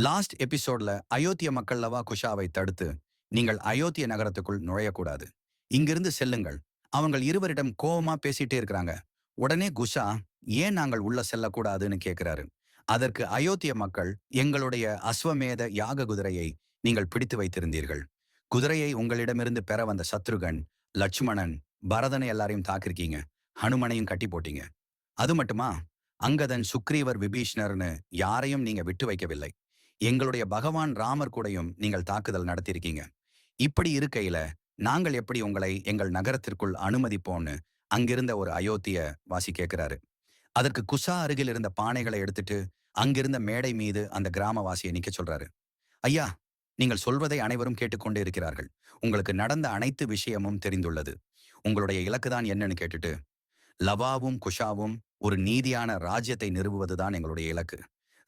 Last எபிசோட்ல அயோத்திய மக்கள் லவா குஷாவை தடுத்து நீங்கள் அயோத்திய நகரத்துக்குள் நுழையக்கூடாது, இங்கிருந்து செல்லுங்கள், அவங்க இருவரிடம் கோவமா பேசிட்டே இருக்கிறாங்க. உடனே குஷா ஏன் நாங்கள் உள்ள செல்லக்கூடாதுன்னு கேட்கிறாரு. அதற்கு அயோத்திய மக்கள், எங்களுடைய அஸ்வமேத யாக குதிரையை நீங்கள் பிடித்து வைத்திருந்தீர்கள். குதிரையை உங்களிடமிருந்து பெற வந்த சத்ருகன், லட்சுமணன், பரதனை எல்லாரையும் தாக்கிருக்கீங்க. ஹனுமனையும் கட்டி போட்டீங்க. அது மட்டுமா, அங்கதன், சுக்ரீவர், விபீஷ்ணர்னு யாரையும் நீங்க விட்டு வைக்கவில்லை. எங்களுடைய பகவான் ராமர் கூடயும் நீங்கள் தாக்குதல் நடத்தியிருக்கீங்க. இப்படி இருக்கையில நாங்கள் எப்படி உங்களை எங்கள் நகரத்திற்குள் அனுமதிப்போம்னு அங்கிருந்த ஒரு அயோத்திய வாசி கேட்கிறாரு. அதற்கு குஷா அருகில் இருந்த பானைகளை எடுத்துட்டு அங்கிருந்த மேடை மீது அந்த கிராமவாசியை நிக்க சொல்றாரு. ஐயா, நீங்கள் சொல்வதை அனைவரும் கேட்டுக்கொண்டே இருக்கிறார்கள். உங்களுக்கு நடந்த அனைத்து விஷயமும் தெரிந்துள்ளது. உங்களுடைய இலக்குதான் என்னன்னு கேட்டுட்டு, லவாவும் குஷாவும் ஒரு நீதியான ராஜ்யத்தை நிறுவுவதுதான் எங்களுடைய இலக்கு.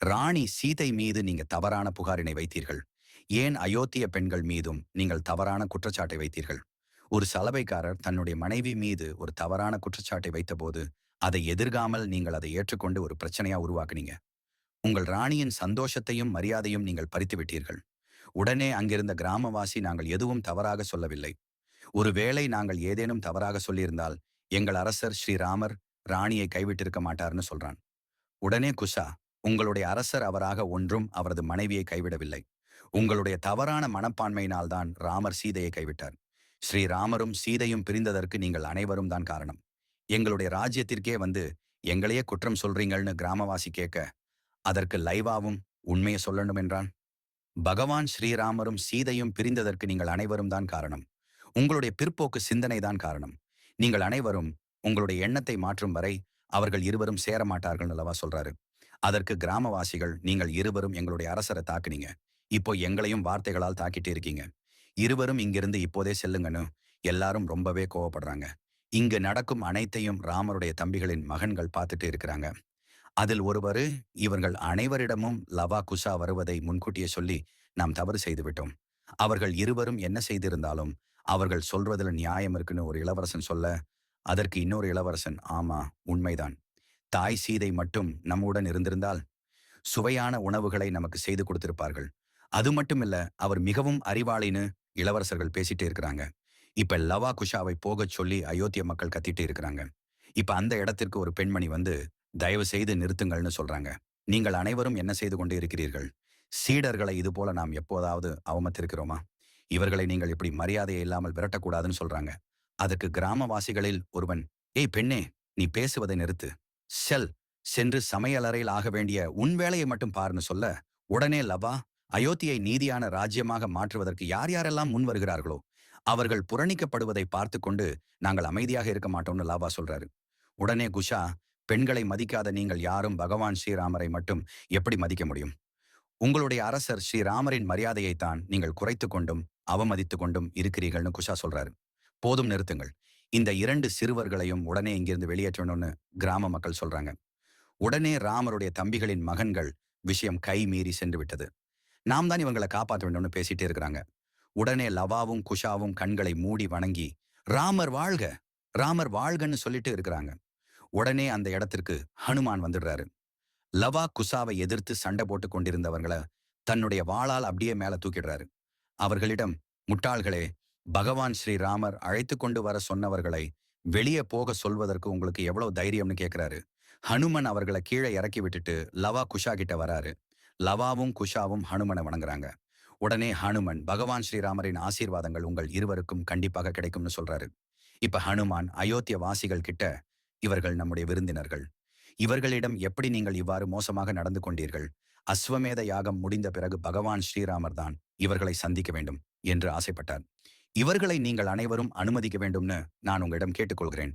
ராணி சீதை மீது நீங்க தவறான புகாரினை வைத்தீர்கள். ஏன் அயோத்திய பெண்கள் மீதும் நீங்கள் தவறான குற்றச்சாட்டை வைத்தீர்கள்? ஒரு சலவைக்காரர் தன்னுடைய மனைவி மீது ஒரு தவறான குற்றச்சாட்டை வைத்தபோது அதை எதிர்காமல் நீங்கள் அதை ஏற்றுக்கொண்டு ஒரு பிரச்சனையா உருவாக்குனீங்க. உங்கள் ராணியின் சந்தோஷத்தையும் மரியாதையும் நீங்கள் பறித்து விட்டீர்கள். உடனே அங்கிருந்த கிராமவாசி, நாங்கள் எதுவும் தவறாக சொல்லவில்லை. ஒருவேளை நாங்கள் ஏதேனும் தவறாக சொல்லியிருந்தால் எங்கள் அரசர் ஸ்ரீராமர் ராணியை கைவிட்டிருக்க மாட்டார்னு சொல்றான். உடனே குஷா, உங்களுடைய அரசர் அவராக ஒன்றும் அவரது மனைவியை கைவிடவில்லை. உங்களுடைய தவறான மனப்பான்மையினால்தான் ராமர் சீதையை கைவிட்டார். ஸ்ரீராமரும் சீதையும் பிரிந்ததற்கு நீங்கள் அனைவரும் தான் காரணம். எங்களுடைய ராஜ்யத்திற்கே வந்து எங்களையே குற்றம் சொல்றீங்கள்னு கிராமவாசி கேட்க, அதற்கு லைவாவும் உண்மையை சொல்லணும் என்றான். பகவான் ஸ்ரீராமரும் சீதையும் பிரிந்ததற்கு நீங்கள் அனைவரும் தான் காரணம். உங்களுடைய பிற்போக்கு சிந்தனை தான் காரணம். நீங்கள் அனைவரும் உங்களுடைய எண்ணத்தை மாற்றும் வரை அவர்கள் இருவரும் சேரமாட்டார்கள் அல்லவா சொல்றாரு. அதற்கு கிராமவாசிகள், நீங்கள் இருவரும் எங்களுடைய அரசரை தாக்குனீங்க. இப்போ எங்களையும் வார்த்தைகளால் தாக்கிட்டு இருக்கீங்க. இருவரும் இங்கிருந்து இப்போதே செல்லுங்கன்னு எல்லாரும் ரொம்பவே கோவப்படுறாங்க. இங்கு நடக்கும் அனைத்தையும் ராமருடைய தம்பிகளின் மகன்கள் பார்த்துட்டு இருக்கிறாங்க. அதில் ஒருவர், இவர்கள் அனைவரிடமும் லவா குஷா வருவதை முன்கூட்டியே சொல்லி நாம் தவறு செய்து விட்டோம். அவர்கள் இருவரும் என்ன செய்திருந்தாலும் அவர்கள் சொல்வதில் நியாயம் இருக்குன்னு ஒரு இளவரசன் சொல்ல, அதற்கு இன்னொரு இளவரசன், ஆமா உண்மைதான். தாய் சீதை மட்டும் நம்முடன் இருந்திருந்தால் சுவையான உணவுகளை நமக்கு செய்து கொடுத்திருப்பார்கள். அது மட்டும் இல்ல, அவர் மிகவும் அறிவாளின்னு இளவரசர்கள் பேசிட்டே இருக்கிறாங்க. இப்ப லவா குஷாவை போகச் சொல்லி அயோத்திய மக்கள் கத்திட்டு இருக்கிறாங்க. இப்ப அந்த இடத்திற்கு ஒரு பெண்மணி வந்து, தயவு செய்து நிறுத்துங்கள்னு சொல்றாங்க. நீங்கள் அனைவரும் என்ன செய்து கொண்டு இருக்கிறீர்கள்? சீடர்களை இது போல நாம் எப்போதாவது அவமதித்திருக்கிறோமா? இவர்களை நீங்கள் இப்படி மரியாதையை இல்லாமல் விரட்டக்கூடாதுன்னு சொல்றாங்க. அதற்கு கிராமவாசிகளில் ஒருவன், ஏய் பெண்ணே, நீ பேசுவதை நிறுத்து. செல், சென்று சமையலறையில் ஆக வேண்டிய உன் வேலையை மட்டும் பாருன்னு சொல்ல, உடனே லவா, அயோத்தியை நீதியான ராஜ்யமாக மாற்றுவதற்கு யார் யாரெல்லாம் முன் வருகிறார்களோ அவர்கள் புறணிக்கப்படுவதை பார்த்து கொண்டு நாங்கள் அமைதியாக இருக்க மாட்டோம்னு லாவா சொல்றாரு. உடனே குஷா, பெண்களை மதிக்காத நீங்கள் யாரும் பகவான் ஸ்ரீராமரை மட்டும் எப்படி மதிக்க முடியும்? உங்களுடைய அரசர் ஸ்ரீராமரின் மரியாதையைத்தான் நீங்கள் குறைத்து கொண்டும் அவமதித்து கொண்டும் இருக்கிறீர்கள்னு குஷா சொல்றாரு. போதும், நிறுத்துங்கள். இந்த இரண்டு சிறுவர்களையும் உடனே இங்கிருந்து வெளியேற்றணும்னு கிராம மக்கள் சொல்றாங்க. உடனே ராமருடைய தம்பிகளின் மகன்கள் விஷயம் கை மீறி சென்று விட்டது. நாம் தான் இவங்களை காப்பாற்ற வேண்டும்னு பேசிட்டே இருக்கிறாங்க. உடனே லவாவும் குஷாவும் கண்களை மூடி வணங்கி, ராமர் வாழ்க, ராமர் வாழ்கன்னு சொல்லிட்டு இருக்கிறாங்க. உடனே அந்த இடத்திற்கு ஹனுமான் வந்துடுறாரு. லவா குஷாவை எதிர்த்து சண்டை போட்டு கொண்டிருந்தவர்களை தன்னுடைய வாளால் அப்படியே மேல தூக்கிடுறாரு. அவர்களிடம், முட்டாள்களே, பகவான் ஸ்ரீராமர் அழைத்து கொண்டு வர சொன்னவர்களை வெளியே போக சொல்வதற்கு உங்களுக்கு எவ்வளவு தைரியம்னு கேட்கிறாரு. ஹனுமன் அவர்களை கீழே இறக்கி விட்டுட்டு லவா குஷா கிட்ட வராரு. லவாவும் குஷாவும் ஹனுமனை வணங்குறாங்க. உடனே ஹனுமன், பகவான் ஸ்ரீராமரின் ஆசீர்வாதங்கள் உங்கள் இருவருக்கும் கண்டிப்பாக கிடைக்கும்னு சொல்றாரு. இப்ப ஹனுமான் அயோத்திய வாசிகள் கிட்ட, இவர்கள் நம்முடைய விருந்தினர்கள். இவர்களிடம் எப்படி நீங்கள் இவ்வாறு மோசமாக நடந்து கொண்டீர்கள்? அஸ்வமேத யாகம் முடிந்த பிறகு பகவான் ஸ்ரீராமர் தான் இவர்களை சந்திக்க வேண்டும் என்று ஆசைப்பட்டார். இவர்களை நீங்கள் அனைவரும் அனுமதிக்க வேண்டும்னு நான் உங்களிடம் கேட்டுக்கொள்கிறேன்.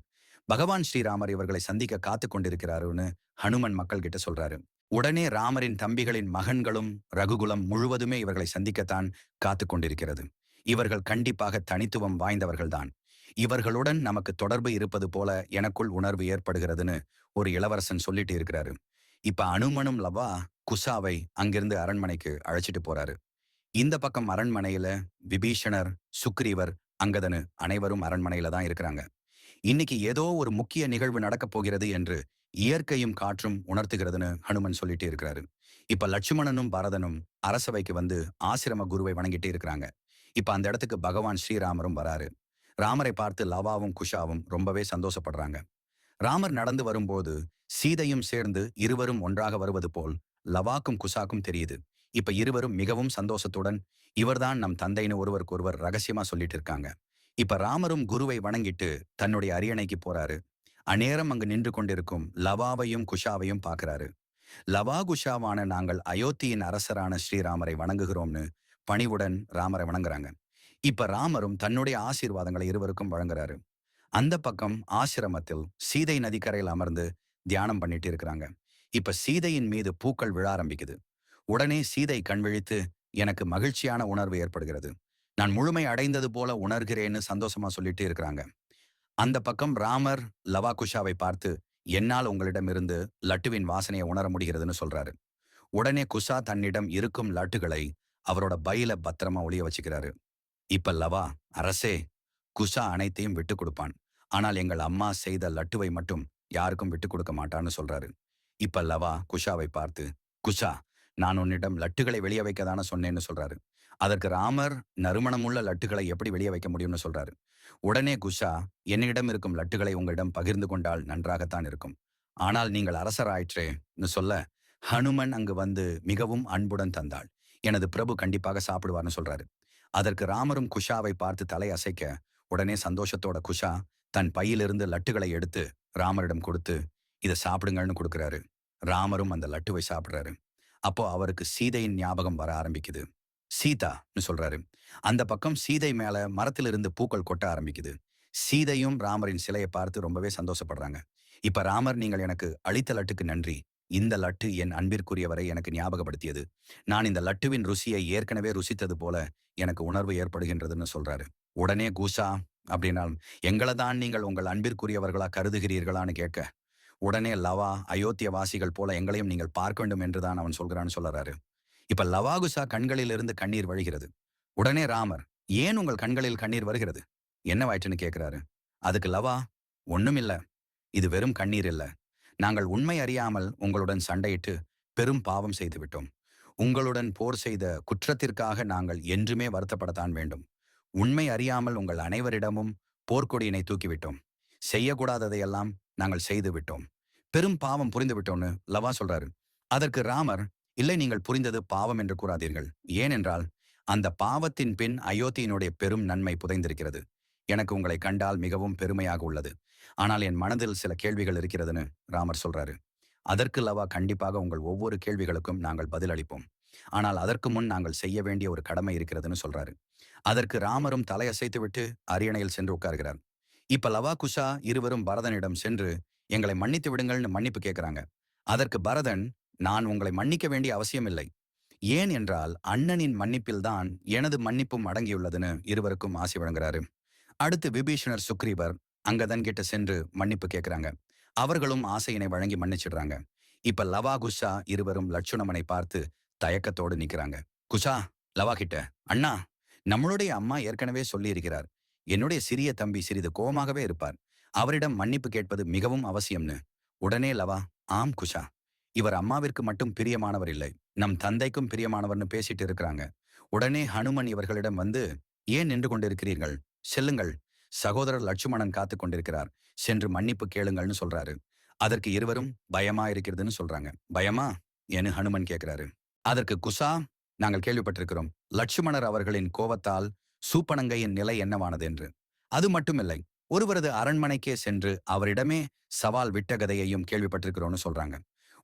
பகவான் ஸ்ரீராமர் இவர்களை சந்திக்க காத்து கொண்டிருக்கிறாருன்னு ஹனுமன் மக்கள் கிட்ட சொல்றாரு. உடனே ராமரின் தம்பிகளின் மகன்களும் ரகுகுலம் முழுவதுமே இவர்களை சந்திக்கத்தான் காத்து கொண்டிருக்கிறது. இவர்கள் கண்டிப்பாக தனித்துவம் வாய்ந்தவர்கள்தான். இவர்களுடன் நமக்கு தொடர்பு இருப்பது போல எனக்குள் உணர்வு ஏற்படுகிறதுன்னு ஒரு இளவரசன் சொல்லிட்டு இருக்கிறாரு. இப்ப அனுமனும் லவா குஷாவை அங்கிருந்து அரண்மனைக்கு அழைச்சிட்டு போறாரு. இந்த பக்கம் அரண்மனையில விபீஷணர், சுக்ரீவர், அங்கதனு அனைவரும் அரண்மனையில தான் இருக்கிறாங்க. இன்னைக்கு ஏதோ ஒரு முக்கிய நிகழ்வு நடக்கப் போகிறது என்று இயற்கையும் காற்றும் உணர்த்துகிறதுன்னு ஹனுமன் சொல்லிட்டே இருக்கிறாரு. இப்ப லட்சுமணனும் பரதனும் அரசவைக்கு வந்து ஆசிரம குருவை வணங்கிட்டே இருக்கிறாங்க. இப்ப அந்த இடத்துக்கு பகவான் ஸ்ரீராமரும் வராரு. ராமரை பார்த்து லவாவும் குஷாவும் ரொம்பவே சந்தோஷப்படுறாங்க. ராமர் நடந்து வரும்போது சீதையும் சேர்ந்து இருவரும் ஒன்றாக வருவது போல் லவாக்கும் குஷாக்கும் தெரியுது. இப்ப இருவரும் மிகவும் சந்தோஷத்துடன் இவர்தான் நம் தந்தைன்னு ஒருவருக்கு ஒருவர் ரகசியமா சொல்லிட்டு இருக்காங்க. இப்ப ராமரும் குருவை வணங்கிட்டு தன்னுடைய அரியணைக்கு போறாரு. அநேரம் அங்கு நின்று கொண்டிருக்கும் லவாவையும் குஷாவையும் பார்க்கிறாரு. லவா குஷாவான நாங்கள் அயோத்தியின் அரசரான ஸ்ரீராமரை வணங்குகிறோம்னு பணிவுடன் ராமரை வணங்குறாங்க. இப்ப ராமரும் தன்னுடைய ஆசீர்வாதங்களை இருவருக்கும் வழங்குறாரு. அந்த பக்கம் ஆசிரமத்தில் சீதை நதிக்கரையில் அமர்ந்து தியானம் பண்ணிட்டு இருக்கிறாங்க. இப்ப சீதையின் மீது பூக்கள் விழ ஆரம்பிக்குது. உடனே சீதை கண் விழித்து, எனக்கு மகிழ்ச்சியான உணர்வு ஏற்படுகிறது, நான் முழுமை அடைந்தது போல உணர்கிறேன்னு சந்தோஷமா சொல்லிட்டு இருக்கிறாங்க. அந்த பக்கம் ராமர் லவா குஷாவை பார்த்து, என்னால் உங்களிடமிருந்து லட்டுவின் வாசனையை உணர முடிகிறதுன்னு சொல்றாரு. உடனே குஷா தன்னிடம் இருக்கும் லட்டுகளை அவரோட பையில பத்திரமா ஒளிய வச்சுக்கிறாரு. இப்ப லவா, அரசே, குஷா அனைத்தையும் விட்டு கொடுப்பான், ஆனால் எங்கள் அம்மா செய்த லட்டுவை மட்டும் யாருக்கும் விட்டு கொடுக்க மாட்டான்னு சொல்றாரு. இப்ப லவா குஷாவை பார்த்து, குஷா, நான் உன்னிடம் லட்டுகளை வெளியே வைக்கதான சொன்னேன்னு சொல்றாரு. அதற்கு ராமர், நறுமணமுள்ள லட்டுகளை எப்படி வெளியே வைக்க முடியும்னு சொல்றாரு. உடனே குஷா, என்னிடம் இருக்கும் லட்டுகளை உங்களிடம் பகிர்ந்து கொண்டால் நன்றாகத்தான் இருக்கும், ஆனால் நீங்கள் அரசராயிற்றேன்னு சொல்ல, ஹனுமன் அங்கு வந்து மிகவும் அன்புடன் தந்தாள், எனது பிரபு கண்டிப்பாக சாப்பிடுவார்னு சொல்றாரு. அதற்கு ராமரும் குஷாவை பார்த்து தலை அசைக்க, உடனே சந்தோஷத்தோட குஷா தன் பையிலிருந்து லட்டுகளை எடுத்து ராமரிடம் கொடுத்து, இதை சாப்பிடுங்கள்னு கொடுக்கிறாரு. ராமரும் அந்த லட்டுவை சாப்பிடுறாரு. அப்போ அவருக்கு சீதையின் ஞாபகம் வர ஆரம்பிக்குது. சீதான்னு சொல்றாரு. அந்த பக்கம் சீதை மேல மரத்திலிருந்து பூக்கள் கொட்ட ஆரம்பிக்குது. சீதையும் ராமரின் சிலையை பார்த்து ரொம்பவே சந்தோஷப்படுறாங்க. இப்ப ராமர், நீங்கள் எனக்கு அளித்த லட்டுக்கு நன்றி, இந்த லட்டு என் அன்பிற்குரியவரை எனக்கு ஞாபகப்படுத்தியது, நான் இந்த லட்டுவின் ருசியை ஏற்கனவே ருசித்தது போல எனக்கு உணர்வு ஏற்படுகின்றதுன்னு சொல்றாரு. உடனே கூசா, அப்படின்னால் எங்களை தான் நீங்கள் உங்கள் அன்பிற்குரியவர்களா கருதுகிறீர்களான்னு கேட்க, உடனே லவா, அயோத்திய வாசிகள் போல எங்களையும் நீங்கள் பார்க்க வேண்டும் என்றுதான் அவன் சொல்கிறான்னு சொல்லறாரு. இப்ப லவாகுசா கண்களில் இருந்து கண்ணீர் வழிகிறது. உடனே ராமர், ஏன் உங்கள் கண்களில் கண்ணீர் வருகிறது, என்னவாயிற்றுன்னு கேட்கிறாரு. அதுக்கு லவா, ஒண்ணுமில்ல, இது வெறும் கண்ணீர் இல்ல, நாங்கள் உண்மை அறியாமல் உங்களுடன் சண்டையிட்டு பெரும் பாவம் செய்து விட்டோம். உங்களுடன் போர் செய்த குற்றத்திற்காக நாங்கள் என்றுமே வருத்தப்படத்தான் வேண்டும். உண்மை அறியாமல் உங்கள் அனைவரிடமும் போர்க்கொடியினை தூக்கிவிட்டோம். செய்யக்கூடாததையெல்லாம் நாங்கள் செய்து விட்டோம். பெரும் பாவம் புரிந்து விட்டோம்னு லவா சொல்றாரு. அதற்கு ராமர், இல்லை, நீங்கள் புரிந்தது பாவம் என்று கூறாதீர்கள். ஏனென்றால் அந்த பாவத்தின் பின் அயோத்தியினுடைய பெரும் நன்மை புதைந்திருக்கிறது. எனக்கு உங்களை கண்டால் மிகவும் பெருமையாக உள்ளது. ஆனால் என் மனதில் சில கேள்விகள் இருக்கிறதுன்னு ராமர் சொல்றாரு. அதற்கு லவா, கண்டிப்பாக உங்கள் ஒவ்வொரு கேள்விகளுக்கும் நாங்கள் பதிலளிப்போம். ஆனால் அதற்கு முன் நாங்கள் செய்ய வேண்டிய ஒரு கடமை இருக்கிறதுன்னு சொல்றாரு. அதற்கு ராமரும் தலையசைத்து விட்டு அரியணையில் சென்று உட்கார்கிறார். இப்ப லவா குஷா இருவரும் பரதனிடம் சென்று எங்களை மன்னித்து விடுங்கள்னு மன்னிப்பு கேட்கிறாங்க. அதற்கு பரதன், நான் உங்களை மன்னிக்க வேண்டிய அவசியமில்லை. ஏன் என்றால் அண்ணனின் மன்னிப்பில்தான் எனது மன்னிப்பும் அடங்கியுள்ளதுன்னு இருவருக்கும் ஆசி வழங்குறாரு. அடுத்து விபீஷணர், சுக்ரீவர் அங்கதன் கிட்ட சென்று மன்னிப்பு கேட்கிறாங்க. அவர்களும் ஆசையினை வழங்கி மன்னிச்சிடுறாங்க. இப்ப லவா குஷா இருவரும் லட்சுமணனை பார்த்து தயக்கத்தோடு நிக்கிறாங்க. குஷா லவா கிட்ட, அண்ணா, நம்மளுடைய அம்மா ஏற்கனவே சொல்லி இருக்கிறார், என்னுடைய சிறிய தம்பி சிறிது கோபமாகவே இருப்பார், அவரிடம் மன்னிப்பு கேட்பது மிகவும் அவசியம்னு. உடனே லவா, ஆம் குஷா, இவர் அம்மாவிற்கு மட்டும் பிரியமானவர் இல்லை, நம் தந்தைக்கும் பிரியமானவர்னு பேசிட்டு இருக்கிறாங்க. உடனே ஹனுமன் இவர்களிடம் வந்து, ஏன் நின்று கொண்டிருக்கிறீர்கள், செல்லுங்கள், சகோதரர் லட்சுமணன் காத்து கொண்டிருக்கிறார், சென்று மன்னிப்பு கேளுங்கள்னு சொல்றாரு. அதற்கு இருவரும் பயமா இருக்கிறதுன்னு சொல்றாங்க. பயமா என ஹனுமன் கேட்கிறாரு. அதற்கு குஷா, நாங்கள் கேள்விப்பட்டிருக்கிறோம், லட்சுமணர் அவர்களின் கோபத்தால் சூப்பனங்கையின் நிலை என்னவானது என்று. அது மட்டுமில்லை, ஒருவரது அரண்மனைக்கே சென்று அவரிடமே சவால் விட்ட கதையையும் கேள்விப்பட்டிருக்கிறோம்னு சொல்றாங்க.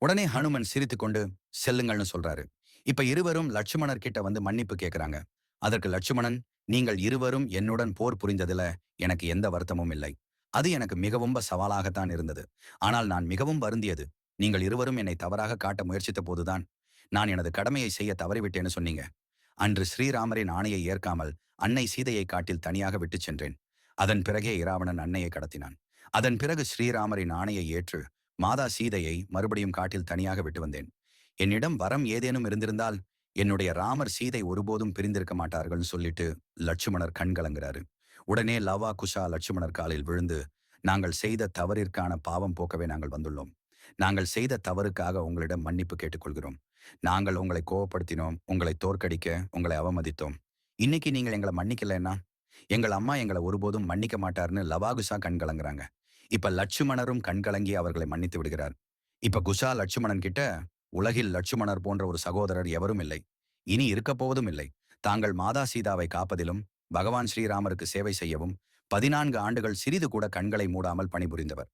உடனே ஹனுமன் சிரித்து கொண்டு செல்லுங்கள்னு சொல்றாரு. இப்ப இருவரும் லட்சுமணர் கிட்ட வந்து மன்னிப்பு கேட்கிறாங்க. அதற்கு லட்சுமணன், நீங்கள் இருவரும் என்னுடன் போர் புரிந்ததுல எனக்கு எந்த வருத்தமும் இல்லை. அது எனக்கு மிகவும் சவாலாகத்தான் இருந்தது. ஆனால் நான் மிகவும் வருந்தியது, நீங்கள் இருவரும் என்னை தவறாக காட்ட முயற்சித்த போதுதான் நான் எனது கடமையை செய்ய தவறிவிட்டேன்னு சொன்னீங்க. அன்று ஸ்ரீராமரின் ஆணையை ஏற்காமல் அன்னை சீதையை காட்டில் தனியாக விட்டுச் சென்றேன். அதன் பிறகே இராவணன் அன்னையை கடத்தினான். அதன் பிறகு ஸ்ரீராமரின் ஆணையை ஏற்று மாதா சீதையை மறுபடியும் காட்டில் தனியாக விட்டு வந்தேன். என்னிடம் வரம் ஏதேனும் இருந்திருந்தால் என்னுடைய ராமர் சீதை ஒருபோதும் பிரிந்திருக்க மாட்டார்கள்னு சொல்லிட்டு லட்சுமணர் கண்கலங்கிறாரு. உடனே லவா குஷா லட்சுமணர் காலில் விழுந்து, நாங்கள் செய்த தவறிற்கான பாவம் போக்கவே நாங்கள் வந்துள்ளோம். நாங்கள் செய்த தவறுக்காக உங்களிடம் மன்னிப்பு கேட்டுக்கொள்கிறோம். நாங்கள் உங்களை கோவப்படுத்தினோம், உங்களை தோற்கடிக்க உங்களை அவமதித்தோம். இன்னைக்கு நீங்கள் எங்களை மன்னிக்கலைன்னா எங்கள் அம்மா எங்களை ஒருபோதும் மன்னிக்க மாட்டார்னு லவாகுசா கண் கலங்குறாங்க. இப்ப லட்சுமணரும் கண் கலங்கி அவர்களை மன்னித்து விடுகிறார். இப்ப குஷா லட்சுமணன் கிட்ட, உலகில் லட்சுமணர் போன்ற ஒரு சகோதரர் எவரும் இல்லை, இனி இருக்கப் போவதும் இல்லை. தாங்கள் மாதா சீதாவை காப்பதிலும் பகவான் ஸ்ரீராமருக்கு சேவை செய்யவும் 14 ஆண்டுகள் சிறிது கூட கண்களை மூடாமல் பணிபுரிந்தவர்.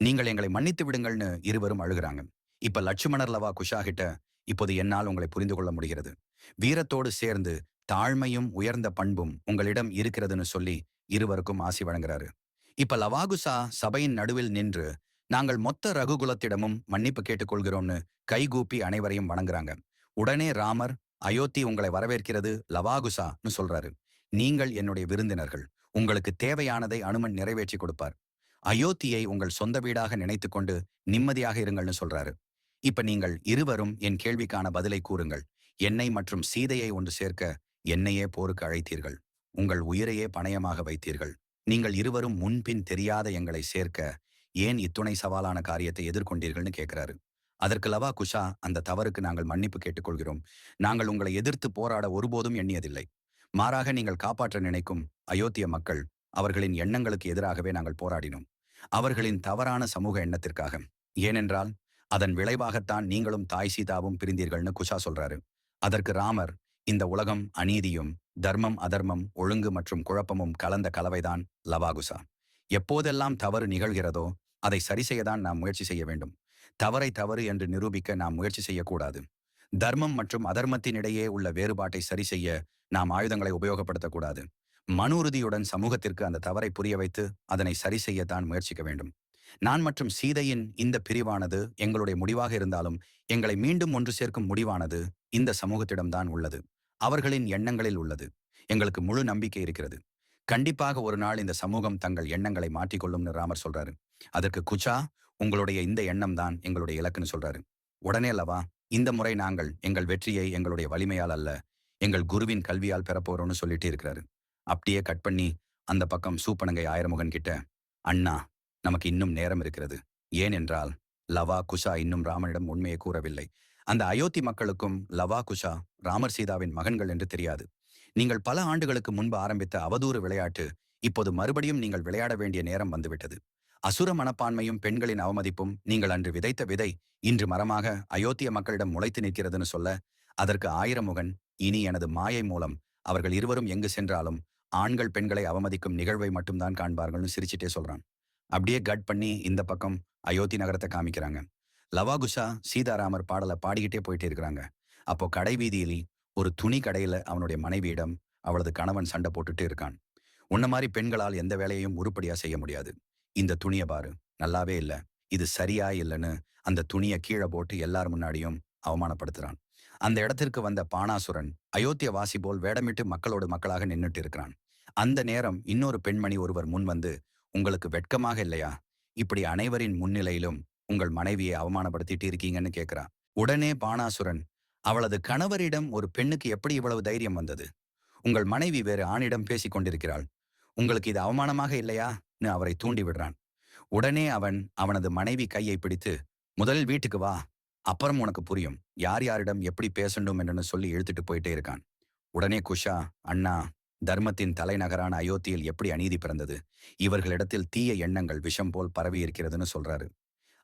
நீங்கள் எங்களை மன்னித்து விடுங்கள்னு இருவரும் அழுகிறாங்க. இப்ப லட்சுமணர் லவா குஷா கிட்ட, இப்போது என்னால் உங்களை புரிந்து கொள்ள முடிகிறது. வீரத்தோடு சேர்ந்து தாழ்மையும் உயர்ந்த பண்பும் உங்களிடம் இருக்கிறதுன்னு சொல்லி இருவருக்கும் ஆசி வழங்குறாரு. இப்ப லவாகுசா சபையின் நடுவில் நின்று, நாங்கள் மொத்த ரகுகுலத்திடமும் மன்னிப்பு கேட்டுக்கொள்கிறோம்னு கைகூப்பி அனைவரையும் வணங்குறாங்க. உடனே ராமர், அயோத்தி உங்களை வரவேற்கிறது லவாகுசான்னு சொல்றாரு. நீங்கள் என்னுடைய விருந்தினர்கள். உங்களுக்கு தேவையானதை அனுமன் நிறைவேற்றி கொடுப்பார். அயோத்தியை உங்கள் சொந்த வீடாக நினைத்து கொண்டு நிம்மதியாக இருங்கள்னு சொல்றாரு. இப்ப நீங்கள் இருவரும் என் கேள்விக்கான பதிலை கூறுங்கள். என்னை மற்றும் சீதையை ஒன்று சேர்க்க என்னையே போருக்கு அழைத்தீர்கள். உங்கள் உயிரையே பணயமாக வைத்தீர்கள். நீங்கள் இருவரும் முன்பின் தெரியாத எங்களை சேர்க்க ஏன் இத்துணை சவாலான காரியத்தை எதிர்கொண்டீர்கள்னு கேட்கிறாரு. அதற்கு லவா குஷா, அந்த தவறுக்கு நாங்கள் மன்னிப்பு கேட்டுக்கொள்கிறோம். நாங்கள் உங்களை எதிர்த்து போராட ஒருபோதும் எண்ணியதில்லை. மாறாக நீங்கள் காப்பாற்ற நினைக்கும் அயோத்திய மக்கள், அவர்களின் எண்ணங்களுக்கு எதிராகவே நாங்கள் போராடினோம். அவர்களின் தவறான சமூக எண்ணத்திற்காக. ஏனென்றால் அதன் விளைவாகத்தான் நீங்களும் தாய் சீதாவும் பிரிந்தீர்கள்னு குஷா சொல்றாரு. அதற்கு ராமர், இந்த உலகம் அநீதியும் தர்மம் அதர்மம் ஒழுங்கு மற்றும் குழப்பமும் கலந்த கலவைதான் லவாகுசா. எப்போதெல்லாம் தவறு நிகழ்கிறதோ அதை சரி செய்யதான் நாம் முயற்சி செய்ய வேண்டும். தவறை தவறு என்று நிரூபிக்க நாம் முயற்சி செய்யக்கூடாது. தர்மம் மற்றும் அதர்மத்தினிடையே உள்ள வேறுபாட்டை சரி செய்ய நாம் ஆயுதங்களை உபயோகப்படுத்தக்கூடாது. மனு உறுதியுடன் சமூகத்திற்கு அந்த தவறை புரிய வைத்து அதனை சரி செய்யத்தான் முயற்சிக்க வேண்டும். நான் மற்றும் சீதையின் இந்த பிரிவானது எங்களுடைய முடிவாக இருந்தாலும் எங்களை மீண்டும் ஒன்று சேர்க்கும் முடிவானது இந்த சமூகத்திடம்தான் உள்ளது. அவர்களின் எண்ணங்களில் உள்ளது. எங்களுக்கு முழு நம்பிக்கை இருக்கிறது. கண்டிப்பாக ஒரு நாள் இந்த சமூகம் தங்கள் எண்ணங்களை மாற்றிக்கொள்ளும்னு ராமர் சொல்றாரு. அதற்கு குச்சா, உங்களுடைய இந்த எண்ணம் தான் எங்களுடைய இலக்குன்னு சொல்றாரு. உடனே அல்லவா, இந்த முறை நாங்கள் எங்கள் வெற்றியை எங்களுடைய வலிமையால் அல்ல, எங்கள் குருவின் கல்வியால் பெறப்போறோம்னு சொல்லிட்டு இருக்கிறாரு. அப்படியே கட் பண்ணி அந்த பக்கம் சூப்பனங்கை ஆயிரமுகன் கிட்ட, அண்ணா, நமக்கு இன்னும் நேரம் இருக்கிறது. ஏனென்றால் லவா குஷா இன்னும் ராமனிடம் உண்மையை கூறவில்லை. அந்த அயோத்தி மக்களுக்கும் லவா குஷா ராமர் சீதாவின் மகன்கள் என்று தெரியாது. நீங்கள் பல ஆண்டுகளுக்கு முன்பு ஆரம்பித்த அவதூறு விளையாட்டு இப்போது மறுபடியும் நீங்கள் விளையாட வேண்டிய நேரம் வந்துவிட்டது. அசுர மனப்பான்மையும் பெண்களின் அவமதிப்பும் நீங்கள் அன்று விதைத்த விதை இன்று மரமாக அயோத்திய மக்களிடம் முளைத்து நிற்கிறதுன்னு சொல்ல, அதற்கு ஆயிரமுகன், இனி எனது மாயை மூலம் அவர்கள் இருவரும் எங்கு சென்றாலும் ஆண்கள் பெண்களை அவமதிக்கும் நிகழ்வை மட்டும்தான் காண்பார்கள்னு சிரிச்சிட்டே சொல்றான். அப்படியே கட் பண்ணி இந்த பக்கம் அயோத்தி நகரத்தை காமிக்கிறாங்க. லவாகுஷா சீதாராமர் பாடலை பாடிக்கிட்டே போயிட்டே இருக்கிறாங்க. அப்போ கடை வீதியில் ஒரு துணி கடையில அவனுடைய மனைவியிடம் அவளது கணவன் சண்டை போட்டுட்டு இருக்கான். உன்ன மாதிரி பெண்களால் எந்த வேலையும் உருப்படியா செய்ய முடியாது. இந்த துணியை பாரு, நல்லாவே இல்ல, இது சரியா இல்லைன்னு அந்த துணியை கீழே போட்டு எல்லார் முன்னாடியும் அவமானப்படுத்துறான். அந்த இடத்திற்கு வந்த பானாசுரன் அயோத்திய வாசி போல் வேடமிட்டு மக்களோடு மக்களாக நின்னுட்டு இருக்கிறான். அந்த நேரம் இன்னொரு பெண்மணி ஒருவர் முன் வந்து, உங்களுக்கு வெட்கமாக இல்லையா, இப்படி அனைவரின் முன்னிலையிலும் உங்கள் மனைவியை அவமானப்படுத்திட்டு இருக்கீங்கன்னு கேட்கிறா. உடனே பானாசுரன், அவளது கணவரிடம் ஒரு பெண்ணுக்கு எப்படி இவ்வளவு தைரியம் வந்தது? உங்கள் மனைவி வேறு ஆணிடம் பேசிக் கொண்டிருக்கிறாள். உங்களுக்கு இது அவமானமாக இல்லையான்னு அவரை தூண்டி விடுறான். உடனே அவன் அவனது மனைவி கையை பிடித்து, முதலில் வீட்டுக்கு வா, அப்புறம் உனக்கு புரியும் யார் யாரிடம் எப்படி பேசணும் என்று சொல்லி இழுத்துட்டு போயிட்டே இருக்கான். உடனே குஷா, அண்ணா, தர்மத்தின் தலைநகரான அயோத்தியில் எப்படி அநீதி பிறந்தது? இவர்களிடத்தில் தீய எண்ணங்கள் விஷம் போல் பரவி இருக்கிறதுன்னு சொல்றாரு.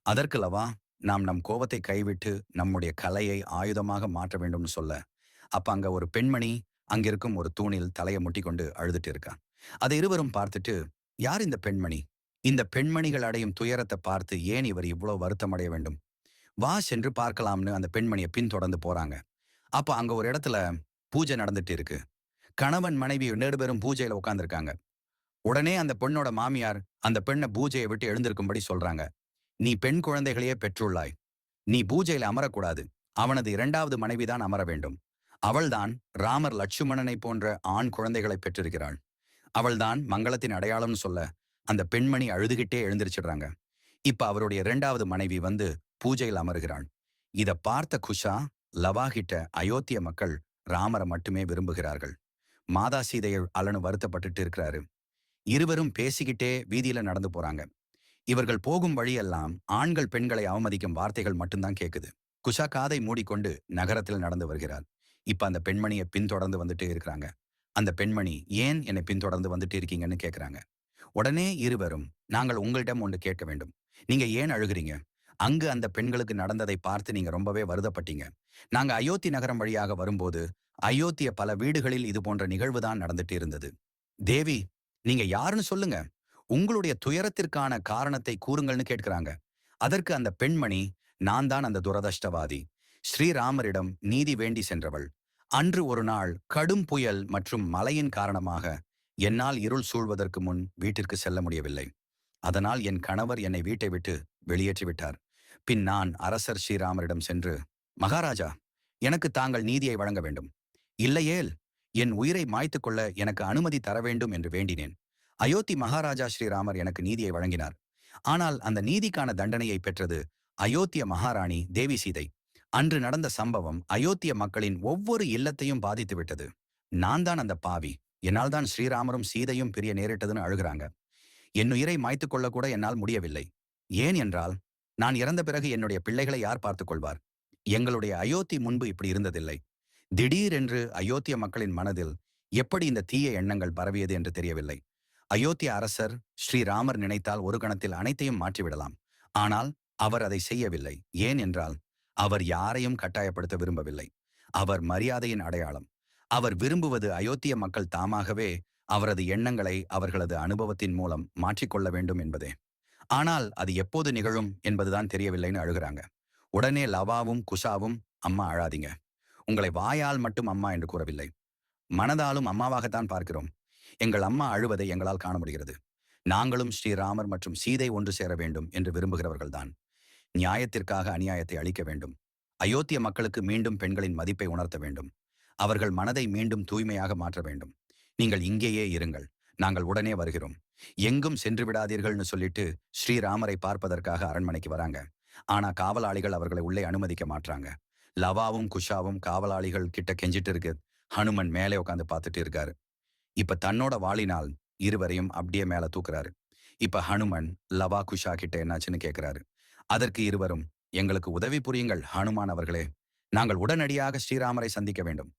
அதற்கு லவா, நாம் நம் கோபத்தை கைவிட்டு நம்முடைய கலையை ஆயுதமாக மாற்ற வேண்டும்னு சொல்ல, அப்ப அங்க ஒரு பெண்மணி அங்கிருக்கும் ஒரு தூணில் தலையை முட்டிக்கொண்டு அழுதுட்டு இருக்கா. அதை இருவரும் பார்த்துட்டு, யார் இந்த பெண்மணி? இந்த பெண்மணிகள் அடையும் துயரத்தை பார்த்து ஏன் இவர் இவ்வளவு வருத்தம் அடைய வேண்டும்? வா சென்று பார்க்கலாம்னு அந்த பெண்மணியை பின்தொடர்ந்து போறாங்க. அப்ப அங்க ஒரு இடத்துல பூஜை நடந்துட்டு இருக்கு. கணவன் மனைவி 2 பேரும் பூஜையில உட்கார்ந்துருக்காங்க. உடனே அந்த பெண்ணோட மாமியார் அந்த பெண்ணை பூஜையை விட்டு எழுந்திருக்கும்படி சொல்றாங்க. நீ பெண் குழந்தைகளையே பெற்றுள்ளாய். நீ பூஜையில அமரக்கூடாது. அவனது 2வது மனைவிதான் அமர வேண்டும். அவள்தான் ராமர் லட்சுமணனை போன்ற ஆண் குழந்தைகளை பெற்றிருக்கிறாள். அவள்தான் மங்களத்தின் அடையாளம்னு சொல்ல அந்த பெண்மணி அழுதுகிட்டே எழுந்திருச்சிடுறாங்க. இப்ப அவருடைய 2வது மனைவி வந்து பூஜையில் அமருகிறாள். இத பார்த்த குஷா, லவா கிட்ட, அயோத்திய மக்கள் ராமரை மட்டுமே விரும்புகிறார்கள். மாதா சீதையை அலனு வருத்தப்பட்டுட்டு இருக்கிறாரு. இருவரும் பேசிக்கிட்டே வீதியில நடந்து போறாங்க. இவர்கள் போகும் வழியெல்லாம் ஆண்கள் பெண்களை அவமதிக்கும் வார்த்தைகள் மட்டும்தான் கேக்குது. குஷா காதை மூடிக்கொண்டு நகரத்தில் நடந்து வருகிறார். இப்ப அந்த பெண்மணியை பின்தொடர்ந்து வந்துட்டே இருக்கிறாங்க. அந்த பெண்மணி, ஏன் என்னை பின்தொடர்ந்து வந்துட்டு இருக்கீங்கன்னு கேக்குறாங்க. உடனே இருவரும், நாங்கள் உங்களிடம் ஒன்று கேட்க வேண்டும். நீங்க ஏன் அழுகிறீங்க? அங்கு அந்த பெண்களுக்கு நடந்ததை பார்த்து நீங்க ரொம்பவே வருத்தப்பட்டீங்க. நாங்க அயோத்தி நகரம் வழியாக வரும்போது அயோத்திய பல வீடுகளில் இது போன்ற நிகழ்வு தான் நடந்துட்டு இருந்தது. தேவி, நீங்க யாருன்னு சொல்லுங்க. உங்களுடைய துயரத்திற்கான காரணத்தை கூறுங்கள்னு கேட்கிறாங்க. அதற்கு அந்த பெண்மணி, நான் தான் அந்த துரதிர்ஷ்டவாதி. ஸ்ரீராமரிடம் நீதி வேண்டி சென்றவள். அன்று ஒரு நாள் கடும் புயல் மற்றும் மழையின் காரணமாக என்னால் இருள் சூழ்வதற்கு முன் வீட்டிற்கு செல்ல முடியவில்லை. அதனால் என் கணவர் என்னை வீட்டை விட்டு வெளியேற்றி விட்டார். பின் நான் அரசர் ஸ்ரீராமரிடம் சென்று, மகாராஜா, எனக்கு தாங்கள் நீதியை வழங்க வேண்டும். இல்லையேல் என் உயிரை மாய்த்துக் கொள்ள எனக்கு அனுமதி தர வேண்டும் என்று வேண்டினேன். அயோத்தி மகாராஜா ஸ்ரீராமர் எனக்கு நீதியை வழங்கினார். ஆனால் அந்த நீதிக்கான தண்டனையை பெற்றது அயோத்திய மகாராணி தேவி சீதை. அன்று நடந்த சம்பவம் அயோத்திய மக்களின் ஒவ்வொரு இல்லத்தையும் பாதித்து விட்டது. நான் தான் அந்த பாவி. என்னால் தான் ஸ்ரீராமரும் சீதையும் பிரிய நேரிட்டதுன்னு அழுகிறாங்க. என் உயிரை மாய்த்துக் கொள்ள கூட என்னால் முடியவில்லை. ஏன் என்றால், நான் இறந்த பிறகு என்னுடைய பிள்ளைகளை யார் பார்த்துக் கொள்வார்? எங்களுடைய அயோத்தி முன்பு இப்படி இருந்ததில்லை. திடீரென்று அயோத்திய மக்களின் மனதில் எப்படி இந்த தீய எண்ணங்கள் பரவியது என்று தெரியவில்லை. அயோத்திய அரசர் ஸ்ரீராமர் நினைத்தால் ஒரு கணத்தில் அனைத்தையும் மாற்றிவிடலாம். ஆனால் அவர் அதை செய்யவில்லை. ஏன் என்றால், அவர் யாரையும் கட்டாயப்படுத்த விரும்பவில்லை. அவர் மரியாதையின் அடையாளம். அவர் விரும்புவது அயோத்திய மக்கள் தாமாகவே அவரது எண்ணங்களை அவர்களது அனுபவத்தின் மூலம் மாற்றிக்கொள்ள வேண்டும் என்பதே. ஆனால் அது எப்போது நிகழும் என்பதுதான் தெரியவில்லைன்னு அழுகிறாங்க. உடனே லவாவும் குஷாவும், அம்மா அழாதீங்க. உங்களை வாயால் மட்டும் அம்மா என்று கூறவில்லை. மனதாலும் அம்மாவாகத்தான் பார்க்கிறோம். எங்கள் அம்மா அழுவதை எங்களால் காண முடிகிறது. நாங்களும் ஸ்ரீராமர் மற்றும் சீதை ஒன்று சேர வேண்டும் என்று விரும்புகிறவர்கள்தான். நியாயத்திற்காக அநியாயத்தை அளிக்க வேண்டும். அயோத்திய மக்களுக்கு மீண்டும் பெண்களின் மதிப்பை உணர்த்த வேண்டும். அவர்கள் மனதை மீண்டும் தூய்மையாக மாற்ற வேண்டும். நீங்கள் இங்கேயே இருங்கள். நாங்கள் உடனே வருகிறோம். எங்கும் சென்று விடாதீர்கள்னு சொல்லிட்டு ஸ்ரீராமரை பார்ப்பதற்காக அரண்மனைக்கு வராங்க. ஆனா காவலாளிகள் அவர்களை உள்ளே அனுமதிக்க மாட்றாங்க. லவாவும் குஷாவும் காவலாளிகள் கிட்ட கெஞ்சிட்டு இருக்கு. ஹனுமன் மேலே உட்காந்து பார்த்துட்டு இருக்காரு. இப்ப தன்னோட வாளினால் இருவரையும் அப்படியே மேல தூக்குறாரு. இப்ப ஹனுமன் லவா குஷா கிட்ட என்னாச்சுன்னு கேட்கிறாரு. அதற்கு இருவரும், எங்களுக்கு உதவி புரியுங்கள் ஹனுமான் அவர்களே. நாங்கள் உடனடியாக ஸ்ரீராமரை சந்திக்க வேண்டும்.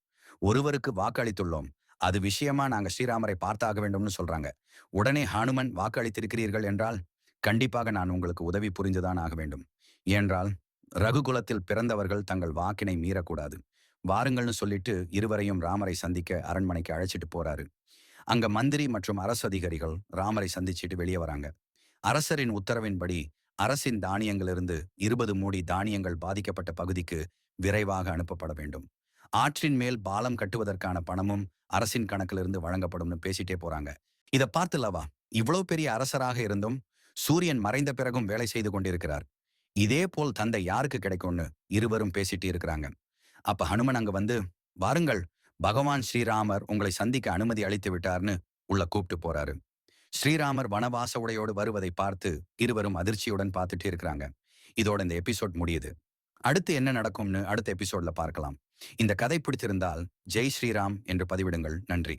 ஒருவருக்கு வாக்களித்துள்ளோம். அது விஷயமா நாங்க ஸ்ரீராமரை பார்த்தாக வேண்டும்னு சொல்றாங்க. உடனே ஹனுமன், வாக்களித்திருக்கிறீர்கள் என்றால் கண்டிப்பாக நான் உங்களுக்கு உதவி புரிந்துதான் ஆக வேண்டும். ஏனென்றால் ரகுகுலத்தில் பிறந்தவர்கள் தங்கள் வாக்கினை மீறக்கூடாது. வாருங்கள்னு சொல்லிட்டு இருவரையும் ராமரை சந்திக்க அரண்மனைக்கு அழைச்சிட்டு போறாரு. அங்க மந்திரி மற்றும் அரசு அதிகாரிகள் ராமரை சந்திச்சிட்டு வெளியே வராங்க. அரசரின் உத்தரவின்படி அரசின் தானியங்களிலிருந்து 20 மூடி தானியங்கள் பாதிக்கப்பட்ட பகுதிக்கு விரைவாக அனுப்பப்பட வேண்டும். ஆற்றின் மேல் பாலம் கட்டுவதற்கான பணமும் அரசின் கணக்கிலிருந்து வழங்கப்படும்னு பேசிட்டே போறாங்க. இத பார்த்து லவா, இவ்வளவு பெரிய அரசராக இருந்தும் சூரியன் மறைந்த பிறகும் வேலை செய்து கொண்டிருக்கிறார். இதே போல் தந்தை யாருக்கு கிடைக்கும்னு இருவரும் பேசிட்டு இருக்கிறாங்க. அப்ப ஹனுமன் அங்க வந்து, வாருங்கள், பகவான் ஸ்ரீராமர் உங்களை சந்திக்க அனுமதி அளித்து விட்டார்னு உள்ள கூப்பிட்டு போறாரு. ஸ்ரீராமர் வனவாச உடையோடு வருவதை பார்த்து இருவரும் அதிர்ச்சியுடன் பார்த்துட்டு இருக்கிறாங்க. இதோட இந்த எபிசோட் முடியுது. அடுத்து என்ன நடக்கும்னு அடுத்த எபிசோட்ல பார்க்கலாம். இந்த கதை பிடித்திருந்தால் ஜெய் ஸ்ரீராம் என்று பதிவிடுங்கள். நன்றி.